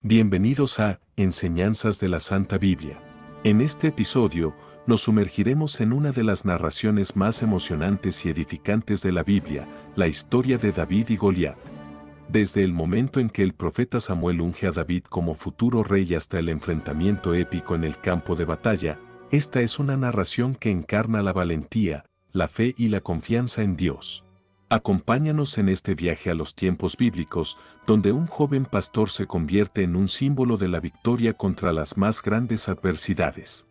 Bienvenidos a Enseñanzas de la Santa Biblia. En este episodio, nos sumergiremos en una de las narraciones más emocionantes y edificantes de la Biblia, la historia de David y Goliat. Desde el momento en que el profeta Samuel unge a David como futuro rey hasta el enfrentamiento épico en el campo de batalla, esta es una narración que encarna la valentía, la fe y la confianza en Dios. Acompáñanos en este viaje a los tiempos bíblicos, donde un joven pastor se convierte en un símbolo de la victoria contra las más grandes adversidades.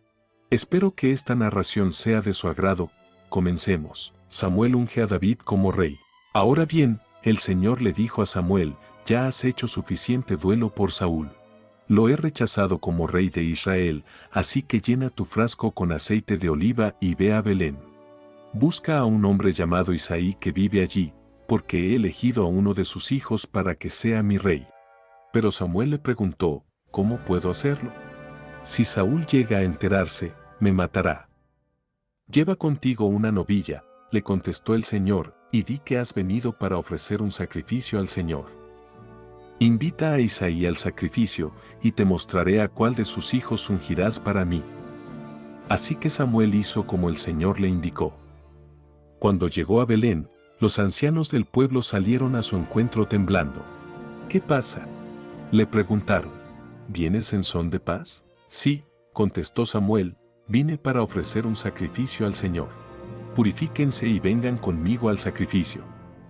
Espero que esta narración sea de su agrado. Comencemos. Samuel unge a David como rey. Ahora bien, el Señor le dijo a Samuel: ya has hecho suficiente duelo por Saúl. Lo he rechazado como rey de Israel, así que llena tu frasco con aceite de oliva y ve a Belén. Busca a un hombre llamado Isaí que vive allí, porque he elegido a uno de sus hijos para que sea mi rey. Pero Samuel le preguntó: ¿cómo puedo hacerlo? Si Saúl llega a enterarse, me matará. Lleva contigo una novilla, le contestó el Señor, y di que has venido para ofrecer un sacrificio al Señor. Invita a Isaí al sacrificio, y te mostraré a cuál de sus hijos ungirás para mí. Así que Samuel hizo como el Señor le indicó. Cuando llegó a Belén, los ancianos del pueblo salieron a su encuentro temblando. ¿Qué pasa?, le preguntaron. ¿Vienes en son de paz? Sí, contestó Samuel, vine para ofrecer un sacrificio al Señor. Purifíquense y vengan conmigo al sacrificio.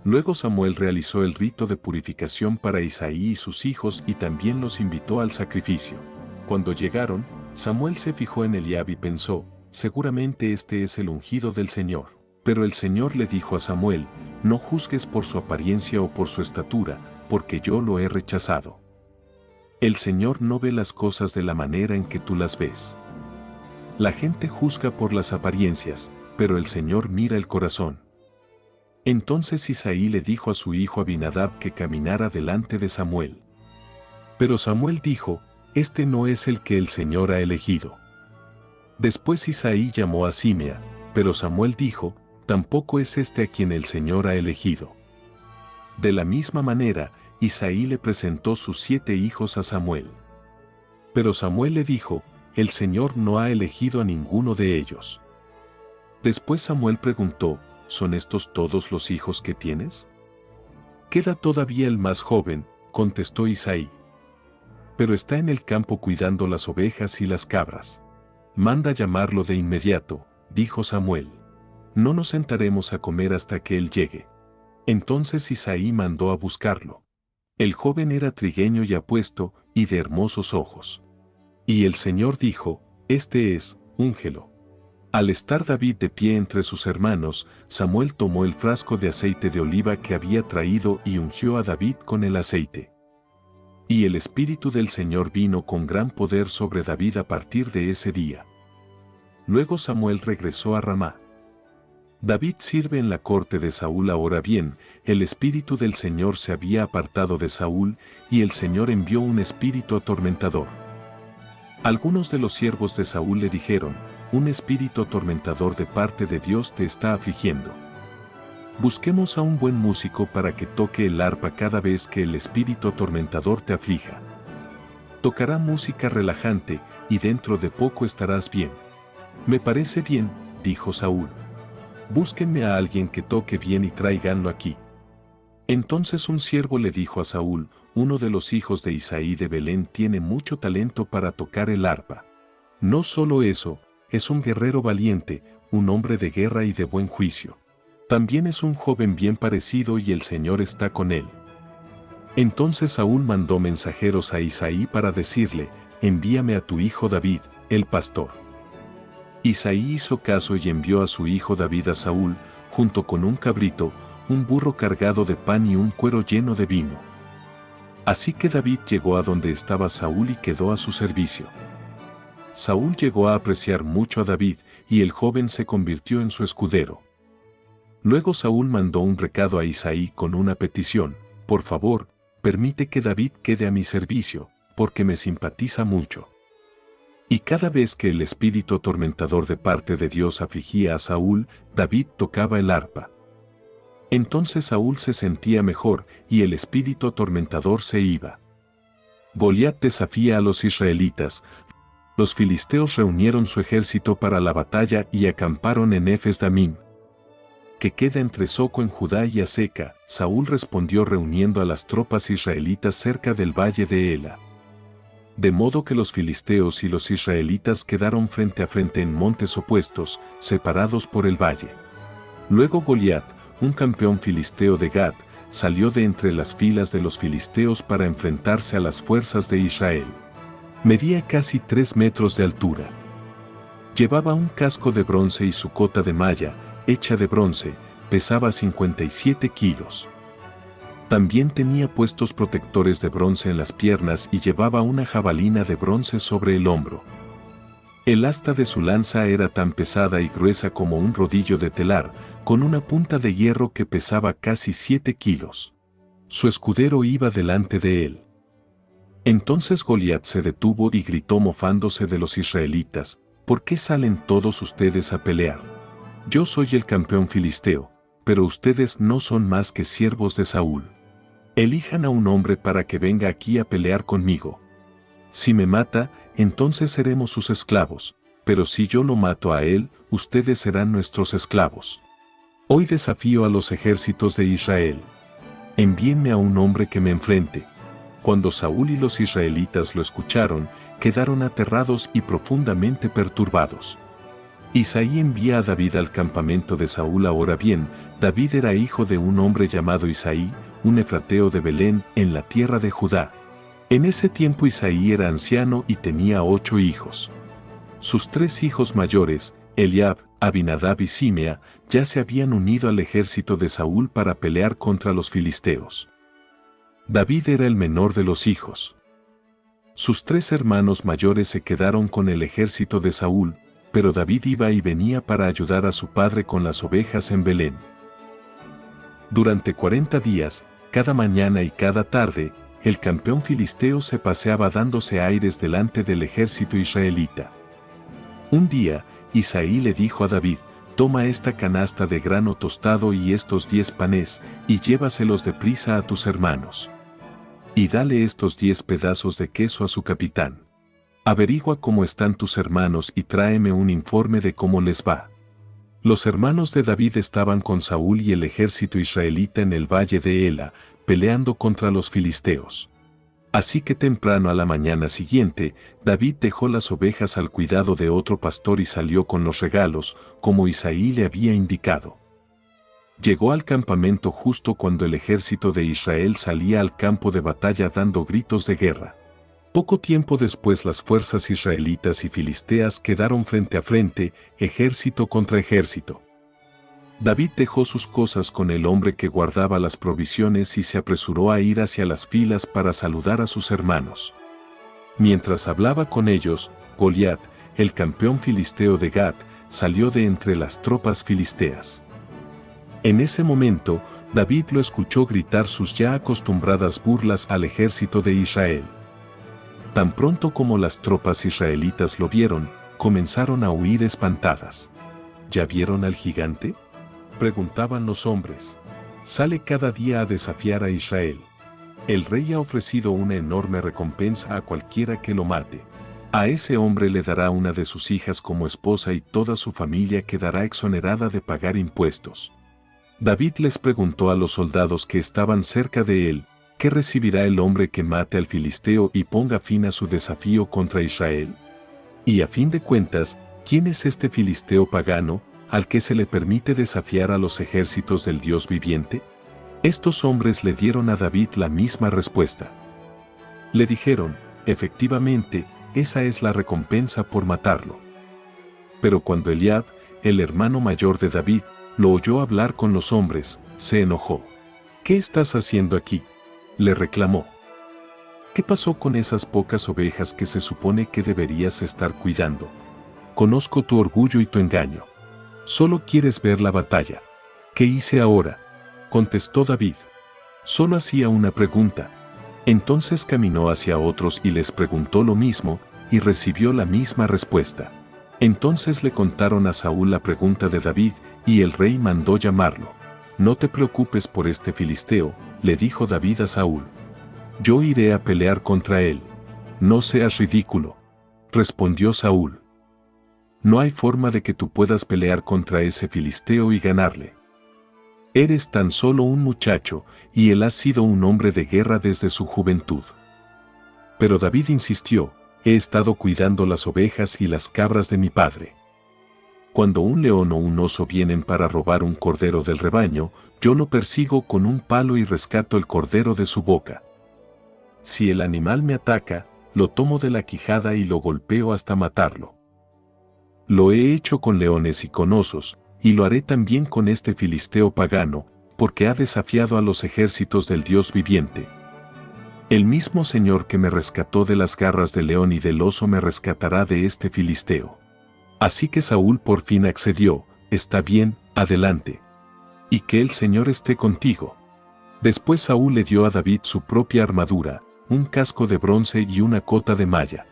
Luego Samuel realizó el rito de purificación para Isaí y sus hijos y también los invitó al sacrificio. Cuando llegaron, Samuel se fijó en Eliab y pensó: seguramente este es el ungido del Señor. Pero el Señor le dijo a Samuel: no juzgues por su apariencia o por su estatura, porque yo lo he rechazado. El Señor no ve las cosas de la manera en que tú las ves. La gente juzga por las apariencias, pero el Señor mira el corazón. Entonces Isaí le dijo a su hijo Abinadab que caminara delante de Samuel. Pero Samuel dijo: este no es el que el Señor ha elegido. Después Isaí llamó a Simea, pero Samuel dijo: tampoco es este a quien el Señor ha elegido. De la misma manera, Isaí le presentó sus 7 hijos a Samuel. Pero Samuel le dijo: el Señor no ha elegido a ninguno de ellos. Después Samuel preguntó: ¿son estos todos los hijos que tienes? Queda todavía el más joven, contestó Isaí. Pero está en el campo cuidando las ovejas y las cabras. Manda llamarlo de inmediato, dijo Samuel. No nos sentaremos a comer hasta que él llegue. Entonces Isaí mandó a buscarlo. El joven era trigueño y apuesto, y de hermosos ojos. Y el Señor dijo: este es, úngelo. Al estar David de pie entre sus hermanos, Samuel tomó el frasco de aceite de oliva que había traído y ungió a David con el aceite. Y el Espíritu del Señor vino con gran poder sobre David a partir de ese día. Luego Samuel regresó a Ramá. David sirve en la corte de Saúl. Ahora bien, el Espíritu del Señor se había apartado de Saúl, y el Señor envió un espíritu atormentador. Algunos de los siervos de Saúl le dijeron: un espíritu atormentador de parte de Dios te está afligiendo. Busquemos a un buen músico para que toque el arpa cada vez que el espíritu atormentador te aflija. Tocará música relajante, y dentro de poco estarás bien. Me parece bien, dijo Saúl. Búsquenme a alguien que toque bien y tráiganlo aquí. Entonces un siervo le dijo a Saúl: uno de los hijos de Isaí de Belén tiene mucho talento para tocar el arpa. No solo eso, es un guerrero valiente, un hombre de guerra y de buen juicio. También es un joven bien parecido y el Señor está con él. Entonces Saúl mandó mensajeros a Isaí para decirle: envíame a tu hijo David, el pastor. Isaí hizo caso y envió a su hijo David a Saúl, junto con un cabrito, un burro cargado de pan y un cuero lleno de vino. Así que David llegó a donde estaba Saúl y quedó a su servicio. Saúl llegó a apreciar mucho a David, y el joven se convirtió en su escudero. Luego Saúl mandó un recado a Isaí con una petición: por favor, permite que David quede a mi servicio, porque me simpatiza mucho. Y cada vez que el espíritu atormentador de parte de Dios afligía a Saúl, David tocaba el arpa. Entonces Saúl se sentía mejor, y el espíritu atormentador se iba. Goliat desafía a los israelitas. Los filisteos reunieron su ejército para la batalla y acamparon en Efes-Damim, que queda entre Soco en Judá y Azeca. Saúl respondió reuniendo a las tropas israelitas cerca del valle de Ela. De modo que los filisteos y los israelitas quedaron frente a frente en montes opuestos, separados por el valle. Luego Goliat, un campeón filisteo de Gat, salió de entre las filas de los filisteos para enfrentarse a las fuerzas de Israel. Medía casi 3 metros de altura. Llevaba un casco de bronce y su cota de malla, hecha de bronce, pesaba 57 kilos. También tenía puestos protectores de bronce en las piernas y llevaba una jabalina de bronce sobre el hombro. El asta de su lanza era tan pesada y gruesa como un rodillo de telar, con una punta de hierro que pesaba casi 7 kilos. Su escudero iba delante de él. Entonces Goliat se detuvo y gritó mofándose de los israelitas: ¿Por qué salen todos ustedes a pelear? Yo soy el campeón filisteo, pero ustedes no son más que siervos de Saúl. Elijan a un hombre para que venga aquí a pelear conmigo. Si me mata, entonces seremos sus esclavos, pero si yo lo mato a él, ustedes serán nuestros esclavos. Hoy desafío a los ejércitos de Israel. Envíenme a un hombre que me enfrente. Cuando Saúl y los israelitas lo escucharon, quedaron aterrados y profundamente perturbados. Isaí envía a David al campamento de Saúl. Ahora bien, David era hijo de un hombre llamado Isaí, un efrateo de Belén, en la tierra de Judá. En ese tiempo Isaí era anciano y tenía 8 hijos. Sus 3 hijos mayores, Eliab, Abinadab y Simea, ya se habían unido al ejército de Saúl para pelear contra los filisteos. David era el menor de los hijos. Sus 3 hermanos mayores se quedaron con el ejército de Saúl, pero David iba y venía para ayudar a su padre con las ovejas en Belén. Durante 40 días, cada mañana y cada tarde, el campeón filisteo se paseaba dándose aires delante del ejército israelita. Un día, Isaí le dijo a David: Toma esta canasta de grano tostado y estos 10 panes, y llévaselos deprisa a tus hermanos. Y dale estos 10 pedazos de queso a su capitán. Averigua cómo están tus hermanos y tráeme un informe de cómo les va. Los hermanos de David estaban con Saúl y el ejército israelita en el valle de Ela, peleando contra los filisteos. Así que temprano a la mañana siguiente, David dejó las ovejas al cuidado de otro pastor y salió con los regalos, como Isaí le había indicado. Llegó al campamento justo cuando el ejército de Israel salía al campo de batalla dando gritos de guerra. Poco tiempo después las fuerzas israelitas y filisteas quedaron frente a frente, ejército contra ejército. David dejó sus cosas con el hombre que guardaba las provisiones y se apresuró a ir hacia las filas para saludar a sus hermanos. Mientras hablaba con ellos, Goliat, el campeón filisteo de Gat, salió de entre las tropas filisteas. En ese momento, David lo escuchó gritar sus ya acostumbradas burlas al ejército de Israel. Tan pronto como las tropas israelitas lo vieron, comenzaron a huir espantadas. ¿Ya vieron al gigante?, preguntaban los hombres. Sale cada día a desafiar a Israel. El rey ha ofrecido una enorme recompensa a cualquiera que lo mate. A ese hombre le dará una de sus hijas como esposa y toda su familia quedará exonerada de pagar impuestos. David les preguntó a los soldados que estaban cerca de él: ¿qué recibirá el hombre que mate al filisteo y ponga fin a su desafío contra Israel? Y a fin de cuentas, ¿quién es este filisteo pagano, al que se le permite desafiar a los ejércitos del Dios viviente? Estos hombres le dieron a David la misma respuesta. Le dijeron: efectivamente, esa es la recompensa por matarlo. Pero cuando Eliab, el hermano mayor de David, lo oyó hablar con los hombres, se enojó. ¿Qué estás haciendo aquí?, le reclamó. ¿Qué pasó con esas pocas ovejas que se supone que deberías estar cuidando? Conozco tu orgullo y tu engaño. Solo quieres ver la batalla. ¿Qué hice ahora?, contestó David. Solo hacía una pregunta. Entonces caminó hacia otros y les preguntó lo mismo, y recibió la misma respuesta. Entonces le contaron a Saúl la pregunta de David, y el rey mandó llamarlo. No te preocupes por este filisteo, le dijo David a Saúl. Yo iré a pelear contra él. No seas ridículo, respondió Saúl. No hay forma de que tú puedas pelear contra ese filisteo y ganarle. Eres tan solo un muchacho, y él ha sido un hombre de guerra desde su juventud. Pero David insistió, he estado cuidando las ovejas y las cabras de mi padre. Cuando un león o un oso vienen para robar un cordero del rebaño, yo lo persigo con un palo y rescato el cordero de su boca. Si el animal me ataca, lo tomo de la quijada y lo golpeo hasta matarlo. Lo he hecho con leones y con osos, y lo haré también con este filisteo pagano, porque ha desafiado a los ejércitos del Dios viviente. El mismo Señor que me rescató de las garras del león y del oso me rescatará de este filisteo. Así que Saúl por fin accedió, está bien, adelante. Y que el Señor esté contigo. Después Saúl le dio a David su propia armadura, un casco de bronce y una cota de malla.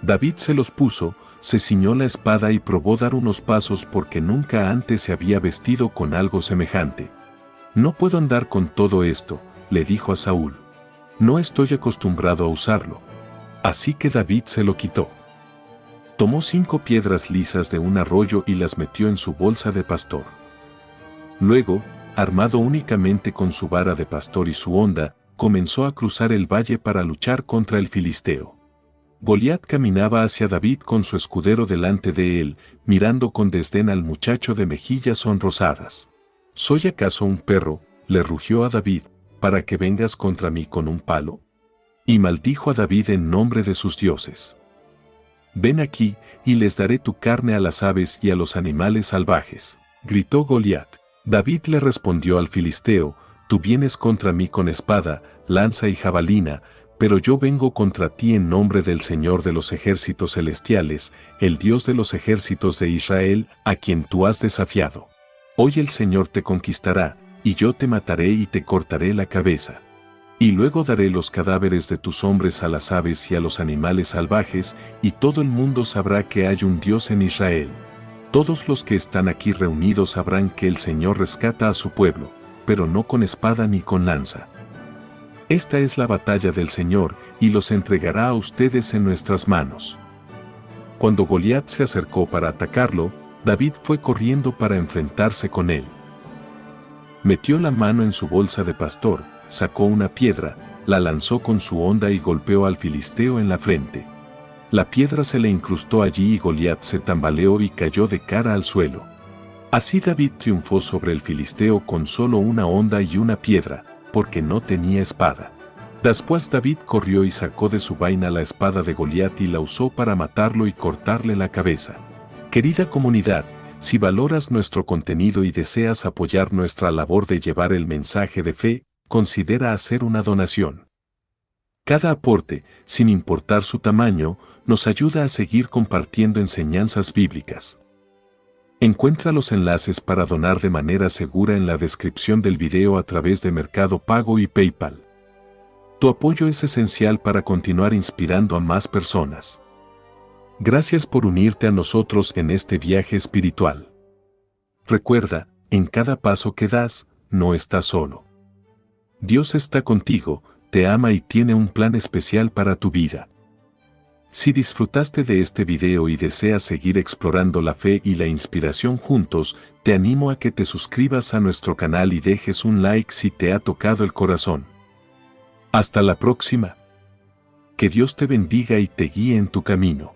David se los puso, se ciñó la espada y probó dar unos pasos porque nunca antes se había vestido con algo semejante. No puedo andar con todo esto, le dijo a Saúl. No estoy acostumbrado a usarlo. Así que David se lo quitó. Tomó 5 piedras lisas de un arroyo y las metió en su bolsa de pastor. Luego, armado únicamente con su vara de pastor y su honda, comenzó a cruzar el valle para luchar contra el filisteo. Goliat caminaba hacia David con su escudero delante de él, mirando con desdén al muchacho de mejillas sonrosadas. ¿Soy acaso un perro?, le rugió a David, para que vengas contra mí con un palo. Y maldijo a David en nombre de sus dioses. Ven aquí, y les daré tu carne a las aves y a los animales salvajes, gritó Goliat. David le respondió al filisteo, tú vienes contra mí con espada, lanza y jabalina, pero yo vengo contra ti en nombre del Señor de los ejércitos celestiales, el Dios de los ejércitos de Israel, a quien tú has desafiado. Hoy el Señor te conquistará, y yo te mataré y te cortaré la cabeza. Y luego daré los cadáveres de tus hombres a las aves y a los animales salvajes, y todo el mundo sabrá que hay un Dios en Israel. Todos los que están aquí reunidos sabrán que el Señor rescata a su pueblo, pero no con espada ni con lanza. Esta es la batalla del Señor, y los entregará a ustedes en nuestras manos. Cuando Goliat se acercó para atacarlo, David fue corriendo para enfrentarse con él. Metió la mano en su bolsa de pastor, sacó una piedra, la lanzó con su honda y golpeó al filisteo en la frente. La piedra se le incrustó allí y Goliat se tambaleó y cayó de cara al suelo. Así David triunfó sobre el filisteo con solo una honda y una piedra, porque no tenía espada. Después David corrió y sacó de su vaina la espada de Goliat y la usó para matarlo y cortarle la cabeza. Querida comunidad, si valoras nuestro contenido y deseas apoyar nuestra labor de llevar el mensaje de fe, considera hacer una donación. Cada aporte, sin importar su tamaño, nos ayuda a seguir compartiendo enseñanzas bíblicas. Encuentra los enlaces para donar de manera segura en la descripción del video a través de Mercado Pago y PayPal. Tu apoyo es esencial para continuar inspirando a más personas. Gracias por unirte a nosotros en este viaje espiritual. Recuerda, en cada paso que das, no estás solo. Dios está contigo, te ama y tiene un plan especial para tu vida. Si disfrutaste de este video y deseas seguir explorando la fe y la inspiración juntos, te animo a que te suscribas a nuestro canal y dejes un like si te ha tocado el corazón. Hasta la próxima. Que Dios te bendiga y te guíe en tu camino.